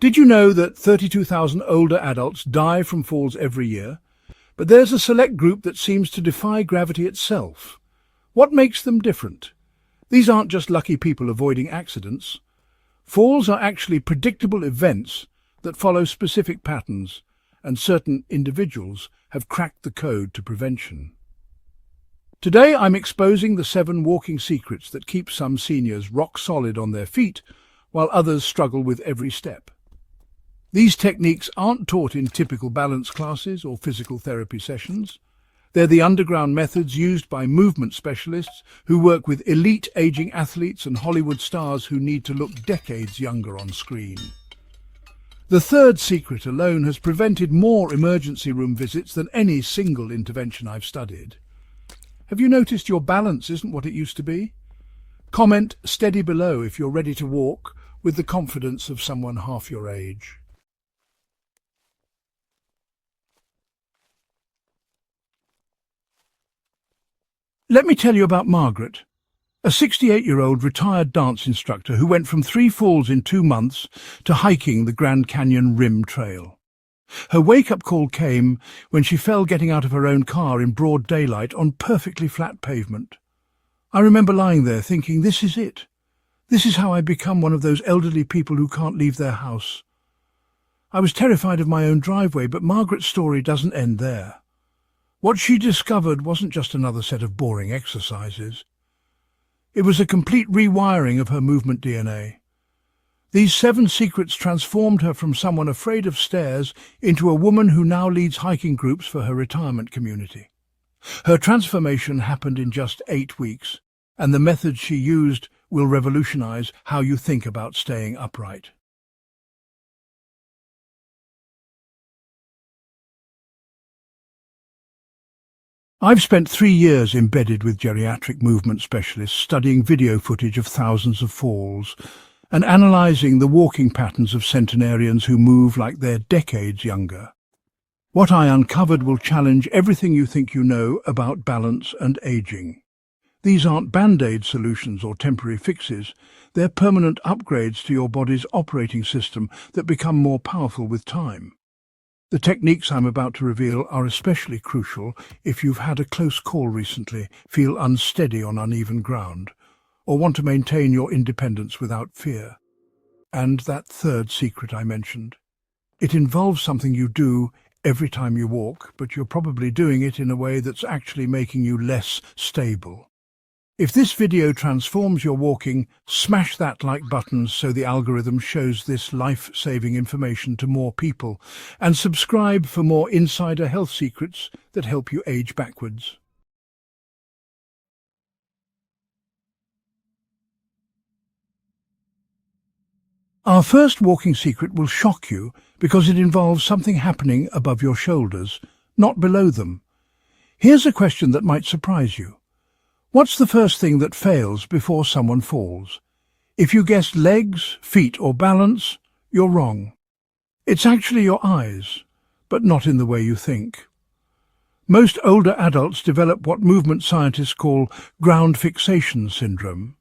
Did you know that 32,000 older adults die from falls every year? But there's a select group that seems to defy gravity itself. What makes them different? These aren't just lucky people avoiding accidents. Falls are actually predictable events that follow specific patterns, and certain individuals have cracked the code to prevention. Today I'm exposing the 7 walking secrets that keep some seniors rock solid on their feet while others struggle with every step. These techniques aren't taught in typical balance classes or physical therapy sessions. They're the underground methods used by movement specialists who work with elite aging athletes and Hollywood stars who need to look decades younger on screen. The third secret alone has prevented more emergency room visits than any single intervention I've studied. Have you noticed your balance isn't what it used to be? Comment steady below if you're ready to walk with the confidence of someone half your age. Let me tell you about Margaret, a 68-year-old retired dance instructor who went from 3 falls in 2 months to hiking the Grand Canyon Rim Trail. Her wake-up call came when she fell getting out of her own car in broad daylight on perfectly flat pavement. I remember lying there thinking, this is it. This is how I become one of those elderly people who can't leave their house. I was terrified of my own driveway, but Margaret's story doesn't end there. What she discovered wasn't just another set of boring exercises. It was a complete rewiring of her movement DNA. These 7 secrets transformed her from someone afraid of stairs into a woman who now leads hiking groups for her retirement community. Her transformation happened in just 8 weeks, and the methods she used will revolutionize how you think about staying upright. I've spent 3 years embedded with geriatric movement specialists, studying video footage of thousands of falls and analysing the walking patterns of centenarians who move like they're decades younger. What I uncovered will challenge everything you think you know about balance and ageing. These aren't band-aid solutions or temporary fixes. They're permanent upgrades to your body's operating system that become more powerful with time. The techniques I'm about to reveal are especially crucial if you've had a close call recently, feel unsteady on uneven ground, or want to maintain your independence without fear. And that third secret I mentioned. It involves something you do every time you walk, but you're probably doing it in a way that's actually making you less stable. If this video transforms your walking, smash that like button so the algorithm shows this life-saving information to more people, and subscribe for more insider health secrets that help you age backwards. Our first walking secret will shock you because it involves something happening above your shoulders, not below them. Here's a question that might surprise you. What's the first thing that fails before someone falls? If you guessed legs, feet or balance, you're wrong. It's actually your eyes, but not in the way you think. Most older adults develop what movement scientists call ground fixation syndrome.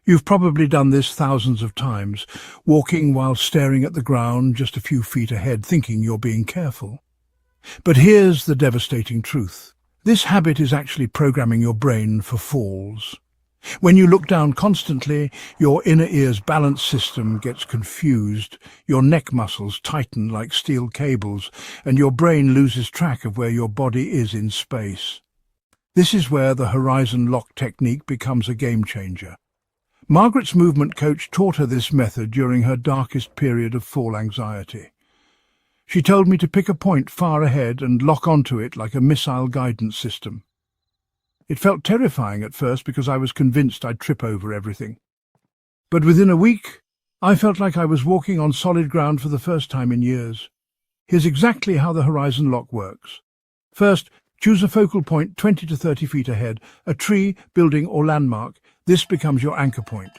You've probably done this thousands of times, walking while staring at the ground just a few feet ahead, thinking you're being careful. But here's the devastating truth. This habit is actually programming your brain for falls. When you look down constantly, your inner ear's balance system gets confused, your neck muscles tighten like steel cables, and your brain loses track of where your body is in space. This is where the horizon lock technique becomes a game changer. Margaret's movement coach taught her this method during her darkest period of fall anxiety. She told me to pick a point far ahead and lock onto it like a missile guidance system. It felt terrifying at first because I was convinced I'd trip over everything. But within a week, I felt like I was walking on solid ground for the first time in years. Here's exactly how the horizon lock works. First, choose a focal point 20 to 30 feet ahead, a tree, building or landmark. This becomes your anchor point.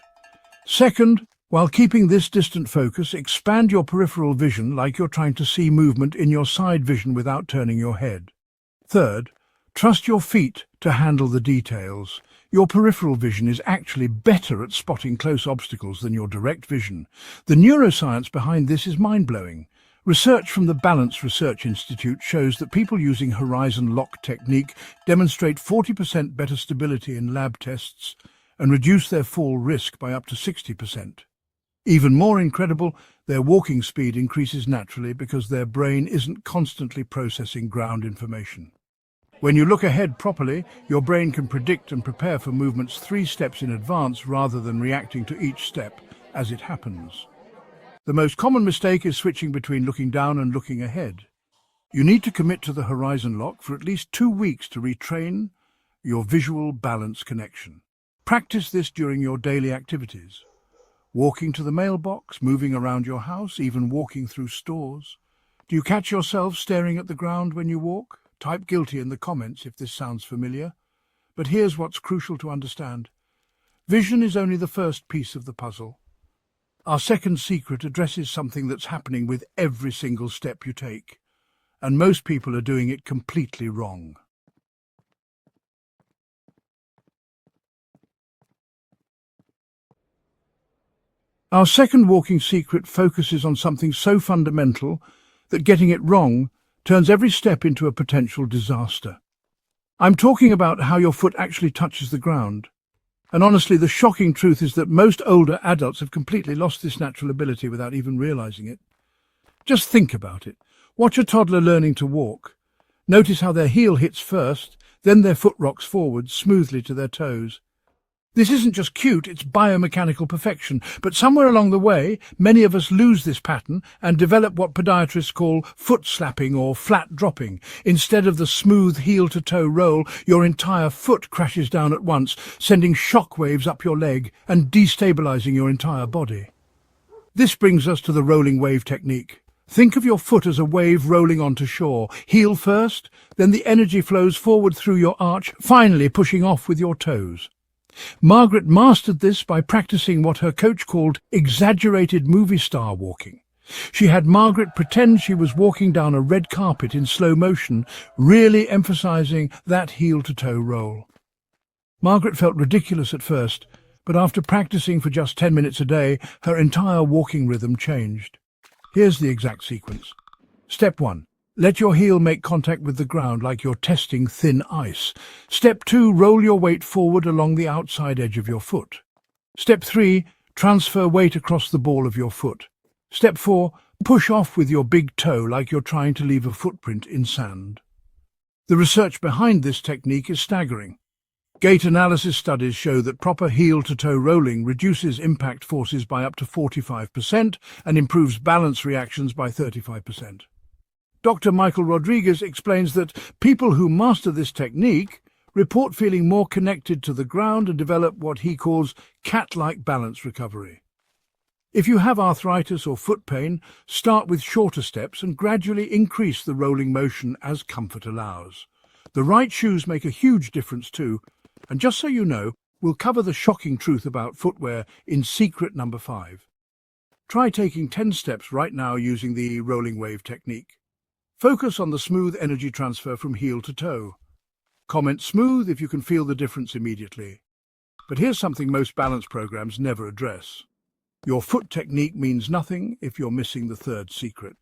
Second, while keeping this distant focus, expand your peripheral vision like you're trying to see movement in your side vision without turning your head. Third, Trust your feet to handle the details. Your peripheral vision is actually better at spotting close obstacles than your direct vision. The neuroscience behind this is mind-blowing. Research from the Balance Research Institute shows that people using Horizon Lock technique demonstrate 40% better stability in lab tests and reduce their fall risk by up to 60%. Even more incredible, their walking speed increases naturally because their brain isn't constantly processing ground information. When you look ahead properly, your brain can predict and prepare for movements 3 steps in advance rather than reacting to each step as it happens. The most common mistake is switching between looking down and looking ahead. You need to commit to the Horizon Lock for at least 2 weeks to retrain your visual balance connection. Practice this during your daily activities. Walking to the mailbox, moving around your house, even walking through stores. Do you catch yourself staring at the ground when you walk? Type guilty in the comments if this sounds familiar. But here's what's crucial to understand. Vision is only the first piece of the puzzle. Our second secret addresses something that's happening with every single step you take, and most people are doing it completely wrong. Our second walking secret focuses on something so fundamental that getting it wrong turns every step into a potential disaster. I'm talking about how your foot actually touches the ground. And honestly, the shocking truth is that most older adults have completely lost this natural ability without even realizing it. Just think about it. Watch a toddler learning to walk. Notice how their heel hits first, then their foot rocks forward smoothly to their toes. This isn't just cute, it's biomechanical perfection. But somewhere along the way, many of us lose this pattern and develop what podiatrists call foot slapping or flat dropping. Instead of the smooth heel-to-toe roll, your entire foot crashes down at once, sending shock waves up your leg and destabilizing your entire body. This brings us to the rolling wave technique. Think of your foot as a wave rolling onto shore. Heel first, then the energy flows forward through your arch, finally pushing off with your toes. Margaret mastered this by practicing what her coach called exaggerated movie star walking. She had Margaret pretend she was walking down a red carpet in slow motion, really emphasizing that heel-to-toe roll. Margaret felt ridiculous at first, but after practicing for just 10 minutes a day, her entire walking rhythm changed. Here's the exact sequence. Step 1. Let your heel make contact with the ground like you're testing thin ice. Step 2, roll your weight forward along the outside edge of your foot. Step 3, transfer weight across the ball of your foot. Step 4, push off with your big toe like you're trying to leave a footprint in sand. The research behind this technique is staggering. Gait analysis studies show that proper heel-to-toe rolling reduces impact forces by up to 45% and improves balance reactions by 35%. Dr. Michael Rodriguez explains that people who master this technique report feeling more connected to the ground and develop what he calls cat-like balance recovery. If you have arthritis or foot pain, start with shorter steps and gradually increase the rolling motion as comfort allows. The right shoes make a huge difference too, and just so you know, we'll cover the shocking truth about footwear in secret number 5. Try taking 10 steps right now using the rolling wave technique. Focus on the smooth energy transfer from heel to toe. Comment smooth if you can feel the difference immediately. But here's something most balance programs never address. Your foot technique means nothing if you're missing the third secret,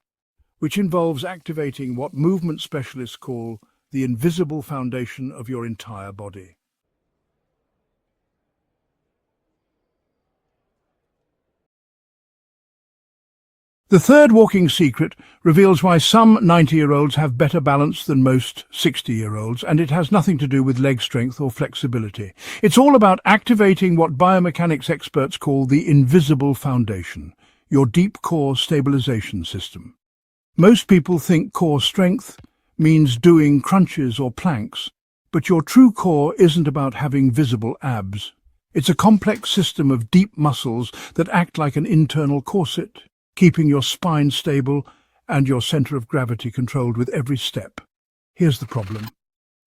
which involves activating what movement specialists call the invisible foundation of your entire body. The third walking secret reveals why some 90-year-olds have better balance than most 60-year-olds, and it has nothing to do with leg strength or flexibility. It's all about activating what biomechanics experts call the invisible foundation, your deep core stabilization system. Most people think core strength means doing crunches or planks, but your true core isn't about having visible abs. It's a complex system of deep muscles that act like an internal corset, keeping your spine stable and your center of gravity controlled with every step. Here's the problem.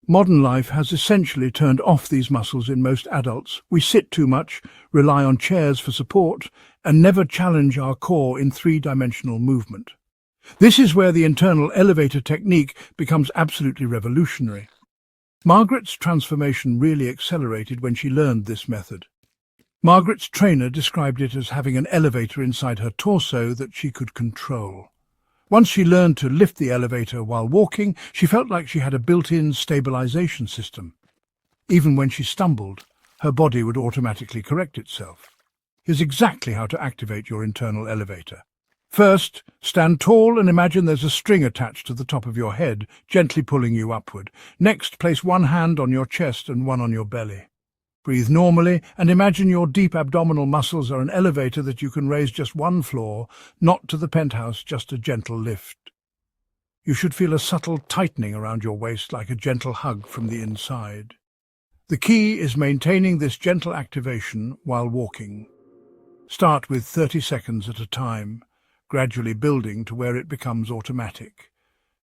Modern life has essentially turned off these muscles in most adults. We sit too much, rely on chairs for support, and never challenge our core in 3-dimensional movement. This is where the internal elevator technique becomes absolutely revolutionary. Margaret's transformation really accelerated when she learned this method. Margaret's trainer described it as having an elevator inside her torso that she could control. Once she learned to lift the elevator while walking, she felt like she had a built-in stabilization system. Even when she stumbled, her body would automatically correct itself. Here's exactly how to activate your internal elevator. First, stand tall and imagine there's a string attached to the top of your head, gently pulling you upward. Next, place one hand on your chest and one on your belly. Breathe normally and imagine your deep abdominal muscles are an elevator that you can raise just one floor, not to the penthouse, just a gentle lift. You should feel a subtle tightening around your waist, like a gentle hug from the inside. The key is maintaining this gentle activation while walking. Start with 30 seconds at a time, gradually building to where it becomes automatic.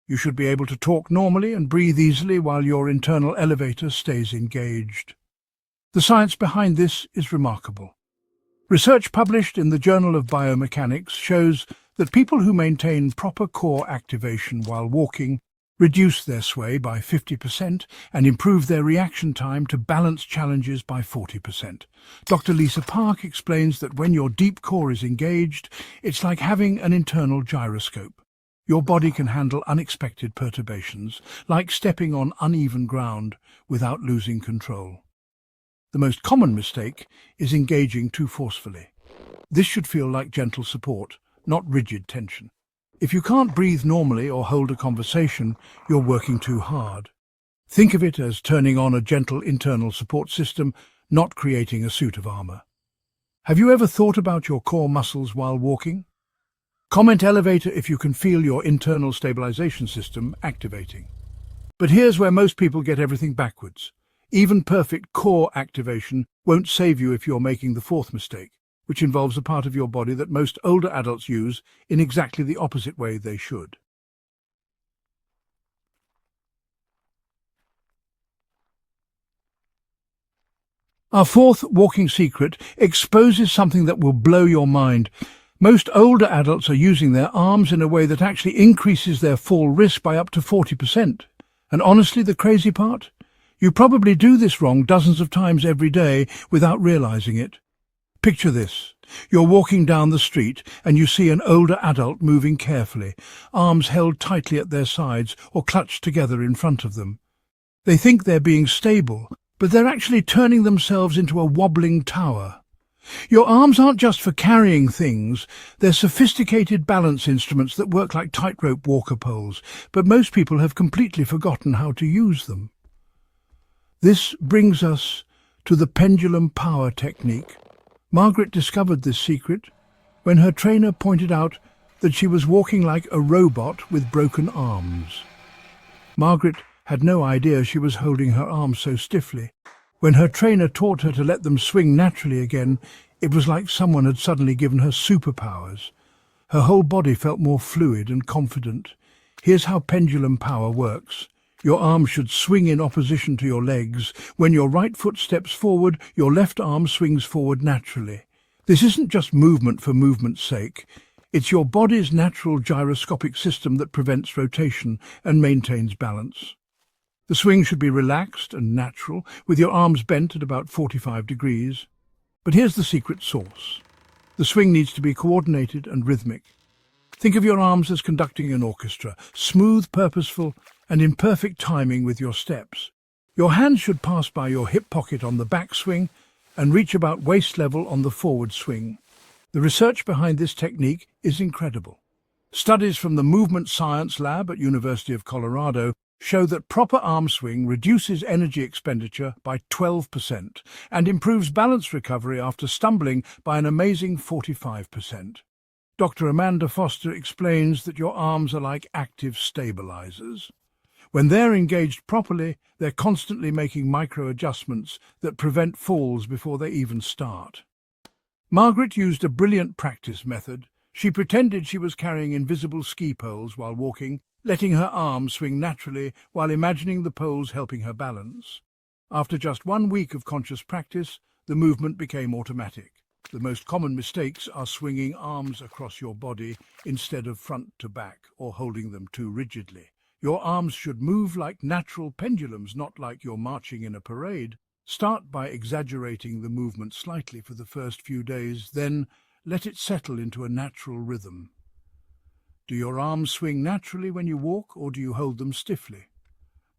You should be able to talk normally and breathe easily while your internal elevator stays engaged. The science behind this is remarkable. Research published in the Journal of Biomechanics shows that people who maintain proper core activation while walking reduce their sway by 50% and improve their reaction time to balance challenges by 40%. Dr. Lisa Park explains that when your deep core is engaged, it's like having an internal gyroscope. Your body can handle unexpected perturbations, like stepping on uneven ground without losing control. The most common mistake is engaging too forcefully. This should feel like gentle support, not rigid tension. If you can't breathe normally or hold a conversation, you're working too hard. Think of it as turning on a gentle internal support system, not creating a suit of armor. Have you ever thought about your core muscles while walking? Comment elevator if you can feel your internal stabilization system activating. But here's where most people get everything backwards. Even perfect core activation won't save you if you're making the fourth mistake, which involves a part of your body that most older adults use in exactly the opposite way they should. Our fourth walking secret exposes something that will blow your mind. Most older adults are using their arms in a way that actually increases their fall risk by up to 40%. And honestly, the crazy part? You probably do this wrong dozens of times every day without realizing it. Picture this. You're walking down the street and you see an older adult moving carefully, arms held tightly at their sides or clutched together in front of them. They think they're being stable, but they're actually turning themselves into a wobbling tower. Your arms aren't just for carrying things, they're sophisticated balance instruments that work like tightrope walker poles, but most people have completely forgotten how to use them. This brings us to the pendulum power technique. Margaret discovered this secret when her trainer pointed out that she was walking like a robot with broken arms. Margaret had no idea she was holding her arms so stiffly. When her trainer taught her to let them swing naturally again, it was like someone had suddenly given her superpowers. Her whole body felt more fluid and confident. Here's how pendulum power works. Your arms should swing in opposition to your legs. When your right foot steps forward, your left arm swings forward naturally. This isn't just movement for movement's sake. It's your body's natural gyroscopic system that prevents rotation and maintains balance. The swing should be relaxed and natural, with your arms bent at about 45 degrees. But here's the secret sauce. The swing needs to be coordinated and rhythmic. Think of your arms as conducting an orchestra, smooth, purposeful, and in perfect timing with your steps. Your hands should pass by your hip pocket on the back swing and reach about waist level on the forward swing. The research behind this technique is incredible. Studies from the Movement Science Lab at University of Colorado show that proper arm swing reduces energy expenditure by 12% and improves balance recovery after stumbling by an amazing 45%. Dr. Amanda Foster explains that your arms are like active stabilizers. When they're engaged properly, they're constantly making micro-adjustments that prevent falls before they even start. Margaret used a brilliant practice method. She pretended she was carrying invisible ski poles while walking, letting her arms swing naturally while imagining the poles helping her balance. After just 1 week of conscious practice, the movement became automatic. The most common mistakes are swinging arms across your body instead of front to back or holding them too rigidly. Your arms should move like natural pendulums, not like you're marching in a parade. Start by exaggerating the movement slightly for the first few days, then let it settle into a natural rhythm. Do your arms swing naturally when you walk, or do you hold them stiffly?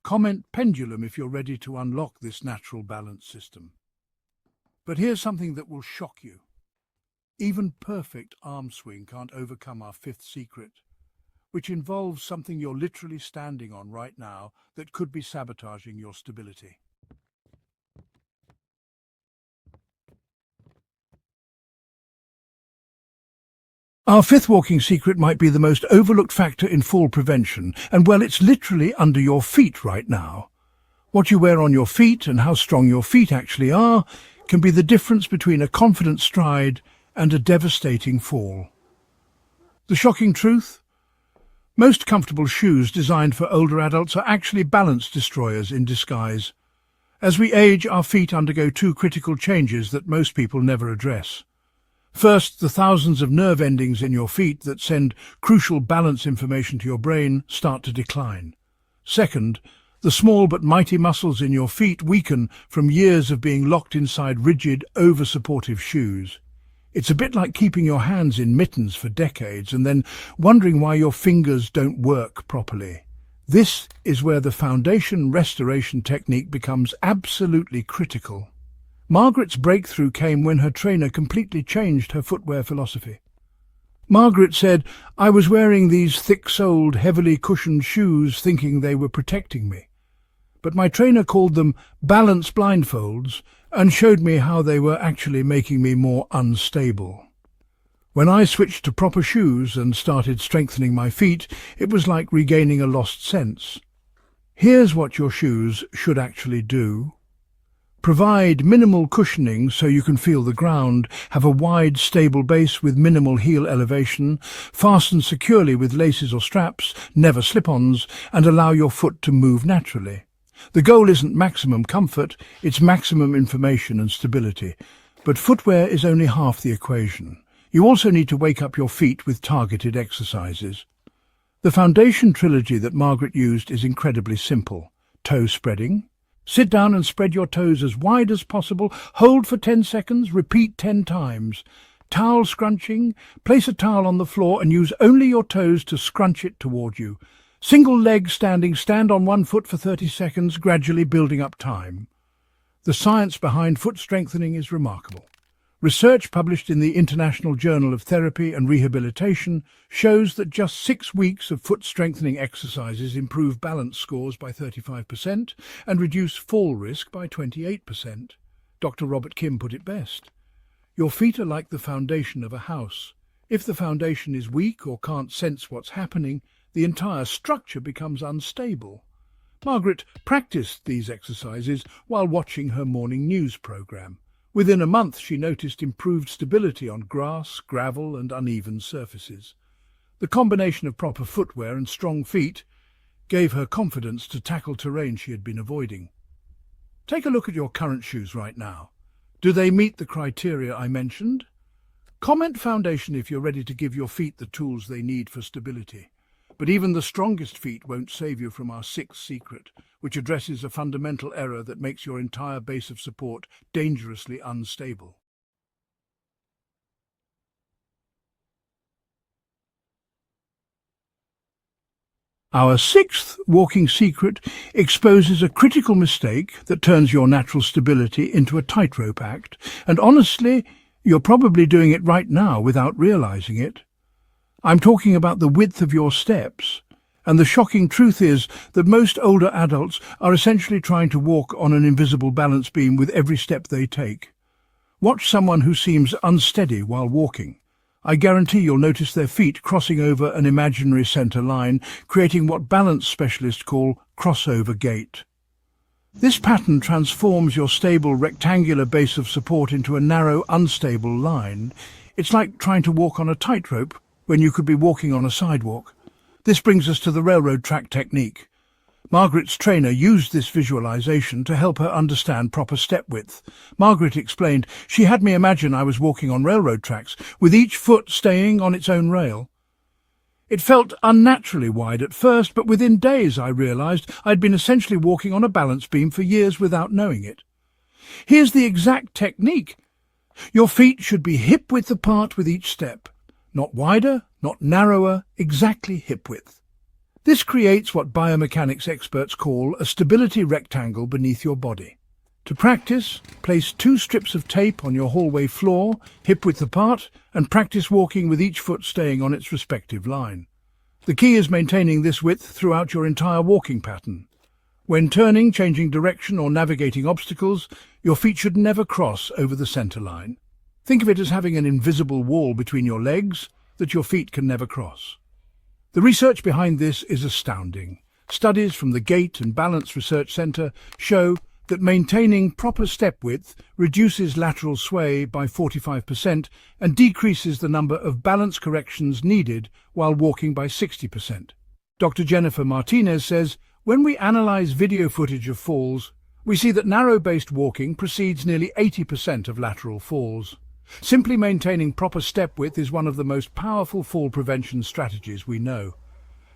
Comment pendulum if you're ready to unlock this natural balance system. But here's something that will shock you. Even perfect arm swing can't overcome our fifth secret, which involves something you're literally standing on right now that could be sabotaging your stability. Our fifth walking secret might be the most overlooked factor in fall prevention, and well, it's literally under your feet right now. What you wear on your feet and how strong your feet actually are can be the difference between a confident stride and a devastating fall. The shocking truth? Most comfortable shoes designed for older adults are actually balance destroyers in disguise. As we age, our feet undergo two critical changes that most people never address. First, the thousands of nerve endings in your feet that send crucial balance information to your brain start to decline. Second, the small but mighty muscles in your feet weaken from years of being locked inside rigid, over-supportive shoes. It's a bit like keeping your hands in mittens for decades and then wondering why your fingers don't work properly. This is where the foundation restoration technique becomes absolutely critical. Margaret's breakthrough came when her trainer completely changed her footwear philosophy. Margaret said, "I was wearing these thick-soled, heavily cushioned shoes thinking they were protecting me. But my trainer called them balance blindfolds and showed me how they were actually making me more unstable. When I switched to proper shoes and started strengthening my feet, it was like regaining a lost sense." Here's what your shoes should actually do. Provide minimal cushioning so you can feel the ground, have a wide, stable base with minimal heel elevation, fasten securely with laces or straps, never slip-ons, and allow your foot to move naturally. The goal isn't maximum comfort, it's maximum information and stability. But footwear is only half the equation. You also need to wake up your feet with targeted exercises. The foundation trilogy that Margaret used is incredibly simple. Toe spreading. Sit down and spread your toes as wide as possible. Hold for 10 seconds, repeat 10 times. Towel scrunching. Place a towel on the floor and use only your toes to scrunch it toward you. Single leg standing, stand on one foot for 30 seconds, gradually building up time. The science behind foot strengthening is remarkable. Research published in the International Journal of Therapy and Rehabilitation shows that just 6 weeks of foot strengthening exercises improve balance scores by 35% and reduce fall risk by 28%. Dr. Robert Kim put it best. Your feet are like the foundation of a house. If the foundation is weak or can't sense what's happening, the entire structure becomes unstable. Margaret practiced these exercises while watching her morning news program. Within a month, she noticed improved stability on grass, gravel, and uneven surfaces. The combination of proper footwear and strong feet gave her confidence to tackle terrain she had been avoiding. Take a look at your current shoes right now. Do they meet the criteria I mentioned? Comment foundation if you're ready to give your feet the tools they need for stability. But even the strongest feet won't save you from our sixth secret, which addresses a fundamental error that makes your entire base of support dangerously unstable. Our sixth walking secret exposes a critical mistake that turns your natural stability into a tightrope act, and honestly, you're probably doing it right now without realizing it. I'm talking about the width of your steps, and the shocking truth is that most older adults are essentially trying to walk on an invisible balance beam with every step they take. Watch someone who seems unsteady while walking. I guarantee you'll notice their feet crossing over an imaginary center line, creating what balance specialists call crossover gait. This pattern transforms your stable rectangular base of support into a narrow, unstable line. It's like trying to walk on a tightrope when you could be walking on a sidewalk. This brings us to the railroad track technique. Margaret's trainer used this visualization to help her understand proper step width. Margaret explained, "She had me imagine I was walking on railroad tracks, with each foot staying on its own rail." It felt unnaturally wide at first, but within days I realised I'd been essentially walking on a balance beam for years without knowing it. Here's the exact technique. Your feet should be hip-width apart with each step. Not wider, not narrower, exactly hip-width. This creates what biomechanics experts call a stability rectangle beneath your body. To practice, place 2 strips of tape on your hallway floor, hip-width apart, and practice walking with each foot staying on its respective line. The key is maintaining this width throughout your entire walking pattern. When turning, changing direction, or navigating obstacles, your feet should never cross over the centre line. Think of it as having an invisible wall between your legs that your feet can never cross. The research behind this is astounding. Studies from the Gait and Balance Research Centre show that maintaining proper step width reduces lateral sway by 45% and decreases the number of balance corrections needed while walking by 60%. Dr. Jennifer Martinez says, when we analyse video footage of falls, we see that narrow-based walking precedes nearly 80% of lateral falls. Simply maintaining proper step width is one of the most powerful fall prevention strategies we know.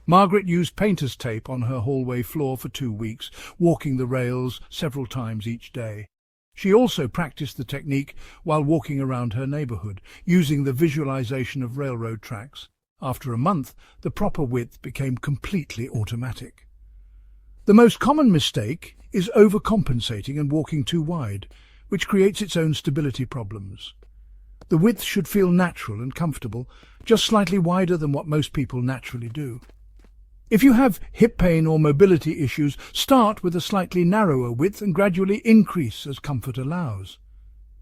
Margaret used painter's tape on her hallway floor for 2 weeks, walking the rails several times each day. She also practiced the technique while walking around her neighbourhood, using the visualization of railroad tracks. After a month, the proper width became completely automatic. The most common mistake is overcompensating and walking too wide, which creates its own stability problems. The width should feel natural and comfortable, just slightly wider than what most people naturally do. If you have hip pain or mobility issues, start with a slightly narrower width and gradually increase as comfort allows.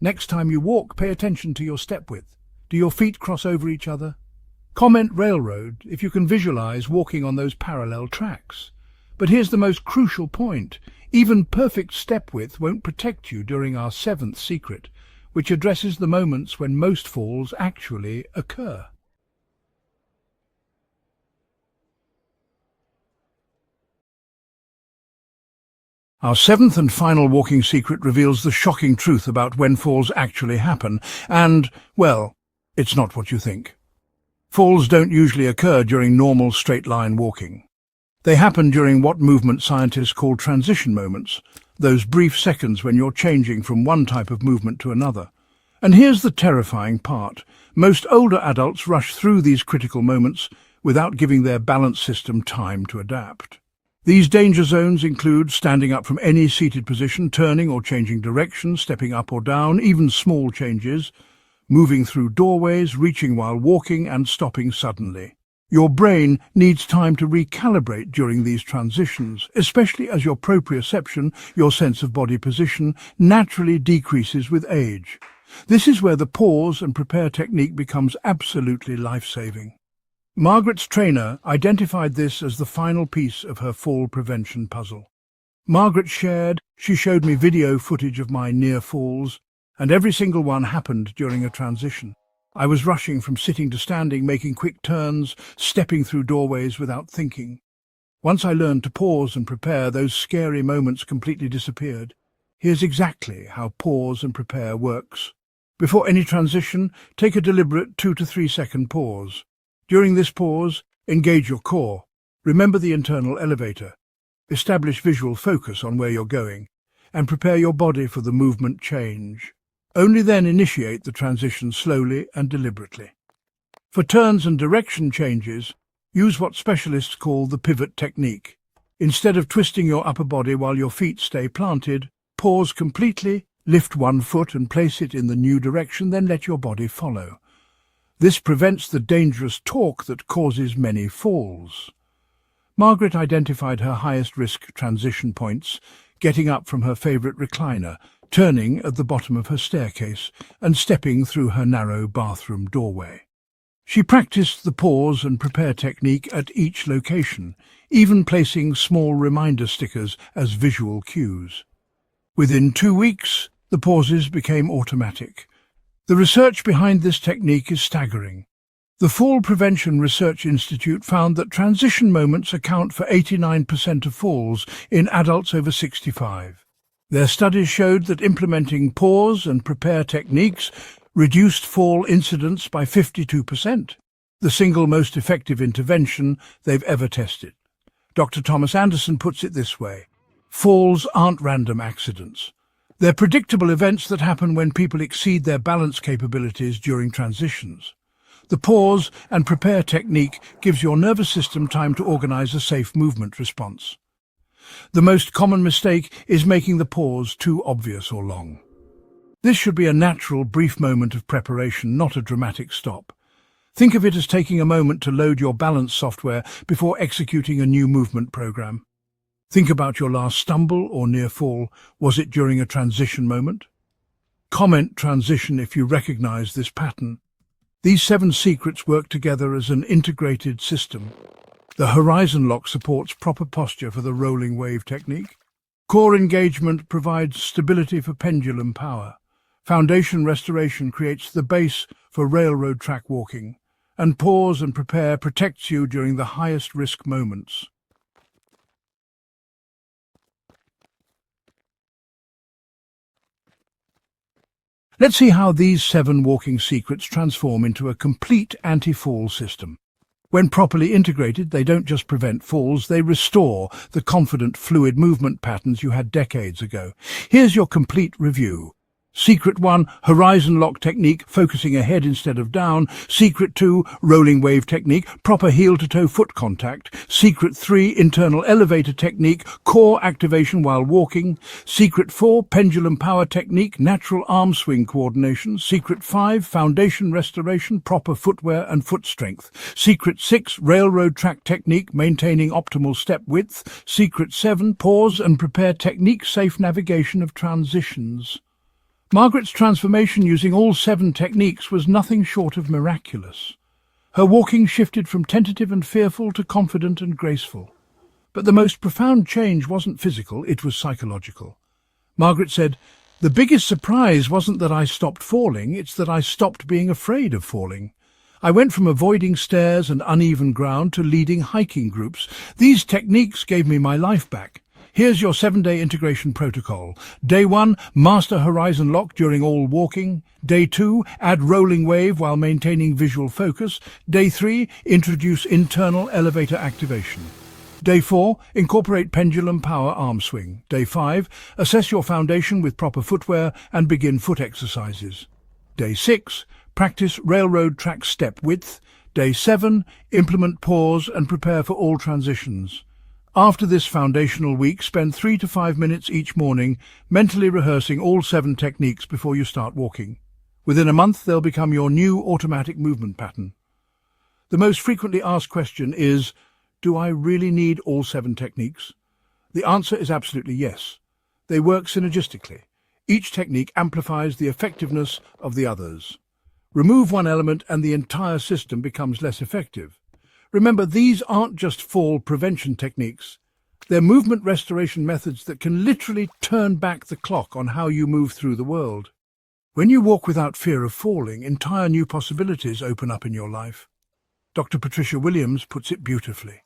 Next time you walk, pay attention to your step width. Do your feet cross over each other? Comment railroad if you can visualize walking on those parallel tracks. But here's the most crucial point. Even perfect step width won't protect you during our 7th secret, which addresses the moments when most falls actually occur. Our 7th and final walking secret reveals the shocking truth about when falls actually happen, and, well, it's not what you think. Falls don't usually occur during normal straight-line walking. They happen during what movement scientists call transition moments, those brief seconds when you're changing from one type of movement to another. And here's the terrifying part. Most older adults rush through these critical moments without giving their balance system time to adapt. These danger zones include standing up from any seated position, turning or changing direction, stepping up or down, even small changes, moving through doorways, reaching while walking, and stopping suddenly. Your brain needs time to recalibrate during these transitions, especially as your proprioception, your sense of body position, naturally decreases with age. This is where the pause and prepare technique becomes absolutely life-saving. Margaret's trainer identified this as the final piece of her fall prevention puzzle. Margaret shared, she showed me video footage of my near falls, and every single one happened during a transition. I was rushing from sitting to standing, making quick turns, stepping through doorways without thinking. Once I learned to pause and prepare, those scary moments completely disappeared. Here's exactly how pause and prepare works. Before any transition, take a deliberate 2 to 3 second pause. During this pause, engage your core. Remember the internal elevator. Establish visual focus on where you're going, and prepare your body for the movement change. Only then initiate the transition slowly and deliberately. For turns and direction changes, use what specialists call the pivot technique. Instead of twisting your upper body while your feet stay planted, pause completely, lift one foot and place it in the new direction, then let your body follow. This prevents the dangerous torque that causes many falls. Margaret identified her highest risk transition points, getting up from her favourite recliner, turning at the bottom of her staircase, and stepping through her narrow bathroom doorway. She practiced the pause and prepare technique at each location, even placing small reminder stickers as visual cues. Within 2 weeks, the pauses became automatic. The research behind this technique is staggering. The Fall Prevention Research Institute found that transition moments account for 89% of falls in adults over 65. Their studies showed that implementing pause and prepare techniques reduced fall incidence by 52%. the single most effective intervention they've ever tested. Dr. Thomas Anderson puts it this way: falls aren't random accidents. They're predictable events that happen when people exceed their balance capabilities during transitions. The pause and prepare technique gives your nervous system time to organize a safe movement response. The most common mistake is making the pause too obvious or long. This should be a natural, brief moment of preparation, not a dramatic stop. Think of it as taking a moment to load your balance software before executing a new movement program. Think about your last stumble or near fall. Was it during a transition moment? Comment transition if you recognize this pattern. These 7 secrets work together as an integrated system. The horizon lock supports proper posture for the rolling wave technique. Core engagement provides stability for pendulum power. Foundation restoration creates the base for railroad track walking. And pause and prepare protects you during the highest risk moments. Let's see how these 7 walking secrets transform into a complete anti-fall system. When properly integrated, they don't just prevent falls, they restore the confident, fluid movement patterns you had decades ago. Here's your complete review. Secret 1, horizon lock technique, focusing ahead instead of down. Secret 2, rolling wave technique, proper heel-to-toe foot contact. Secret 3, internal elevator technique, core activation while walking. Secret 4, pendulum power technique, natural arm swing coordination. Secret 5, foundation restoration, proper footwear and foot strength. Secret 6, railroad track technique, maintaining optimal step width. Secret 7, pause and prepare technique, safe navigation of transitions. Margaret's transformation using all 7 techniques was nothing short of miraculous. Her walking shifted from tentative and fearful to confident and graceful. But the most profound change wasn't physical, it was psychological. Margaret said, "The biggest surprise wasn't that I stopped falling, it's that I stopped being afraid of falling. I went from avoiding stairs and uneven ground to leading hiking groups. These techniques gave me my life back." Here's your 7-day integration protocol. Day 1, master horizon lock during all walking. Day 2, add rolling wave while maintaining visual focus. Day 3, introduce internal elevator activation. Day 4, incorporate pendulum power arm swing. Day 5, assess your foundation with proper footwear and begin foot exercises. Day 6, practice railroad track step width. Day 7, implement pause and prepare for all transitions. After this foundational week, spend 3 to 5 minutes each morning mentally rehearsing all 7 techniques before you start walking. Within a month, they'll become your new automatic movement pattern. The most frequently asked question is, do I really need all 7 techniques? The answer is absolutely yes. They work synergistically. Each technique amplifies the effectiveness of the others. Remove one element and the entire system becomes less effective. Remember, these aren't just fall prevention techniques. They're movement restoration methods that can literally turn back the clock on how you move through the world. When you walk without fear of falling, entire new possibilities open up in your life. Dr. Patricia Williams puts it beautifully.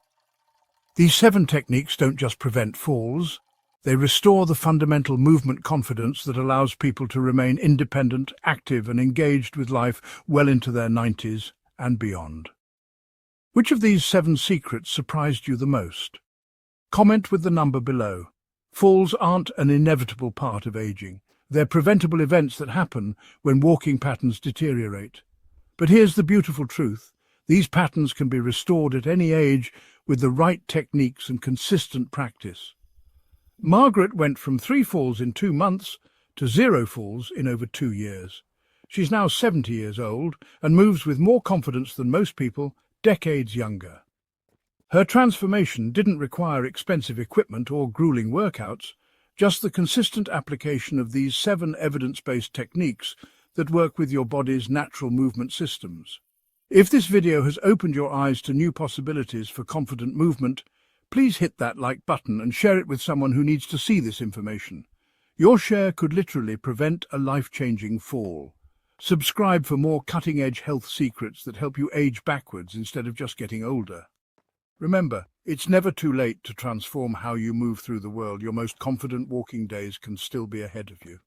These 7 techniques don't just prevent falls, they restore the fundamental movement confidence that allows people to remain independent, active and engaged with life well into their 90s and beyond. Which of these 7 secrets surprised you the most? Comment with the number below. Falls aren't an inevitable part of aging. They're preventable events that happen when walking patterns deteriorate. But here's the beautiful truth. These patterns can be restored at any age with the right techniques and consistent practice. Margaret went from 3 falls in 2 months to 0 falls in over 2 years. She's now 70 years old and moves with more confidence than most people decades younger. Her transformation didn't require expensive equipment or grueling workouts, just the consistent application of these 7 evidence-based techniques that work with your body's natural movement systems. If this video has opened your eyes to new possibilities for confident movement, please hit that like button and share it with someone who needs to see this information. Your share could literally prevent a life-changing fall. Subscribe for more cutting-edge health secrets that help you age backwards instead of just getting older. Remember, it's never too late to transform how you move through the world. Your most confident walking days can still be ahead of you.